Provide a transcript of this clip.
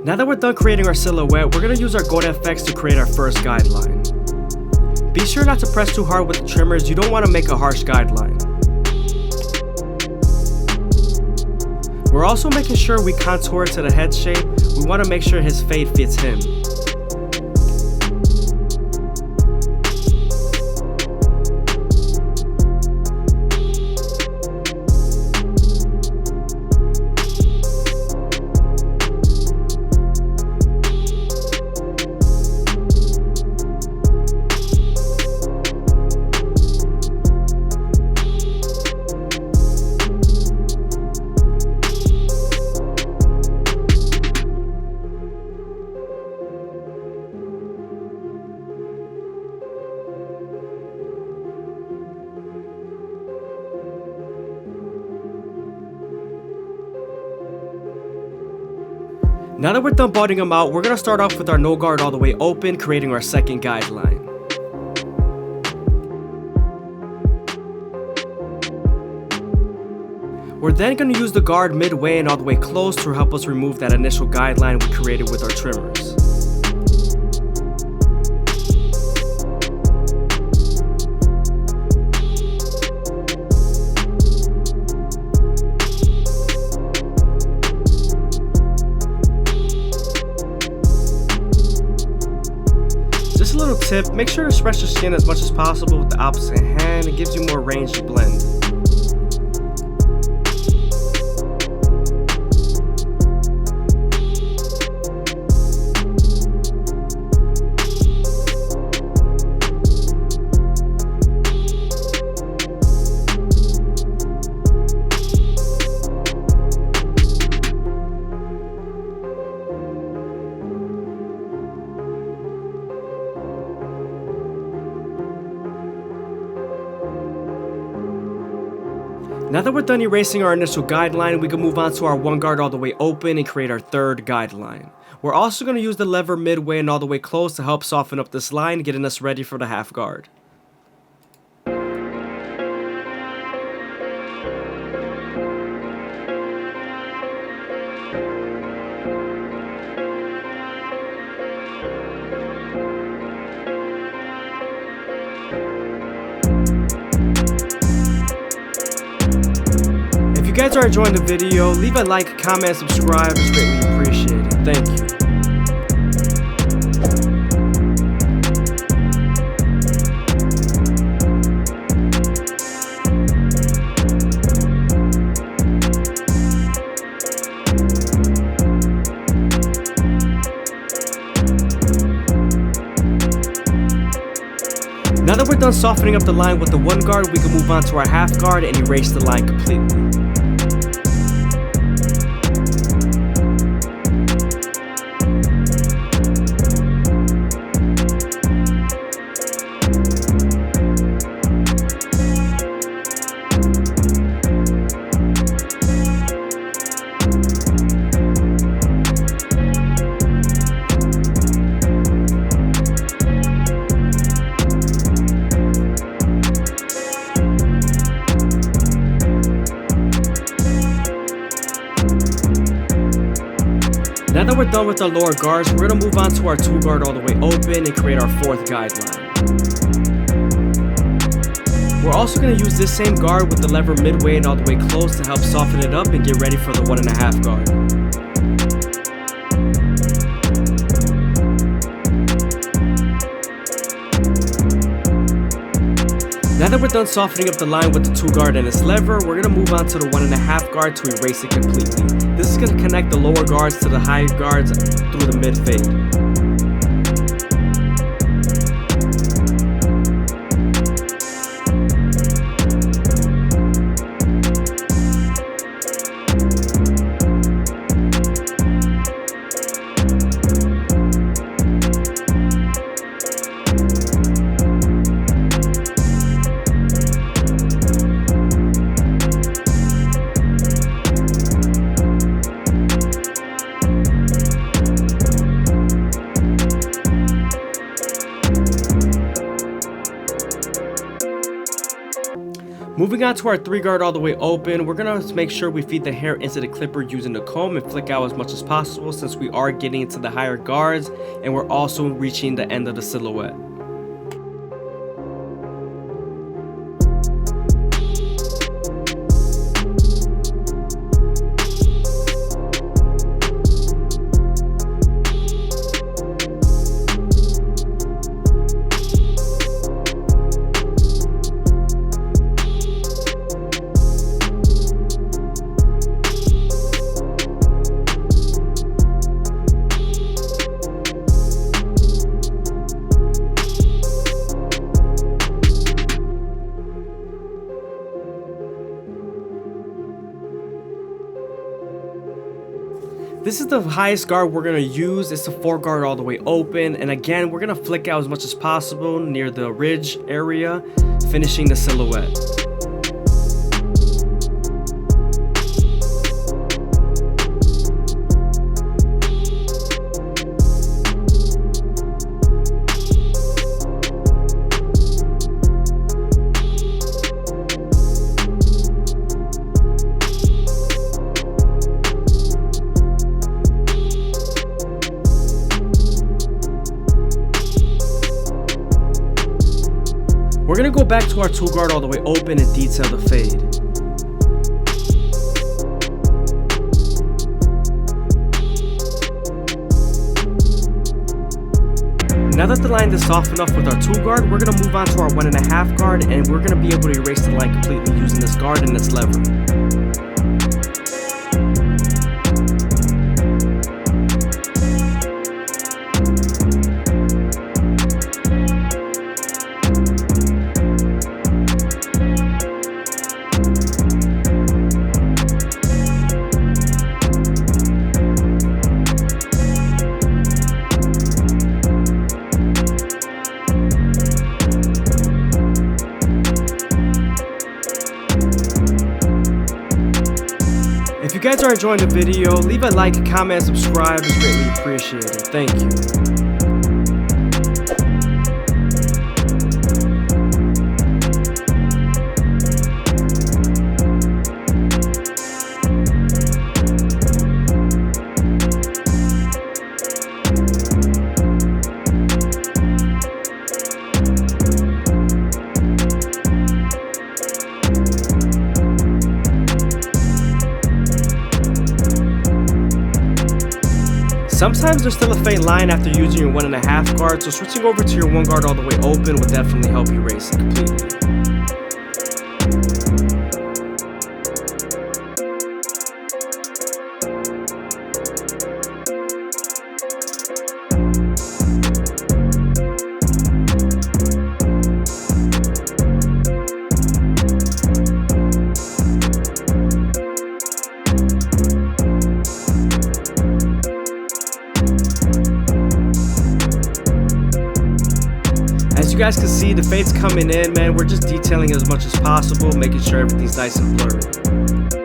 Now that we're done creating our silhouette, we're going to use our gold FX to create our first guideline. Be sure not to press too hard with the trimmers, you don't want to make a harsh guideline. We're also making sure we contour to the head shape. We want to make sure his fade fits him. Now that we're done budding him out, we're going to start off with our no guard all the way open, creating our second guideline. We're then going to use the guard midway and all the way close to help us remove that initial guideline we created with our trimmers. Just a little tip, make sure to stretch your skin as much as possible with the opposite hand. It gives you more range to blend. Now that we're done erasing our initial guideline, we can move on to our one guard all the way open and create our third guideline. We're also going to use the lever midway and all the way close to help soften up this line, getting us ready for the half guard. If you guys are enjoying the video, leave a like, comment, subscribe, it's greatly appreciated. Thank you. Now that we're done softening up the line with the one guard, we can move on to our half guard and erase the line completely. Now that we're done with our lower guards, we're going to move on to our two guard all the way open and create our fourth guideline. We're also going to use this same guard with the lever midway and all the way close to help soften it up and get ready for the 1.5 guard. Now that we're done softening up the line with the 2 guard and its lever, we're going to move on to the 1.5 guard to erase it completely. This is going to connect the lower guards to the higher guards through the mid fade. Moving on to our 3 guard all the way open, we're gonna make sure we feed the hair into the clipper using the comb and flick out as much as possible, since we are getting into the higher guards and we're also reaching the end of the silhouette. This is the highest guard we're going to use. It's the 4 guard all the way open. And again, we're going to flick out as much as possible near the ridge area, finishing the silhouette. We're going to go back to our 2 guard all the way open and detail the fade. Now that the line is soft enough with our 2 guard, we're going to move on to our 1.5 guard, and we're going to be able to erase the line completely using this guard and this lever. If you guys are enjoying the video, leave a like, comment, and subscribe. It's greatly appreciated. Thank you. Sometimes there's still a faint line after using your 1.5 guard, so switching over to your 1 guard all the way open will definitely help you erase it completely. As you guys can see, the fade's coming in, man. We're just detailing as much as possible, making sure everything's nice and blurry.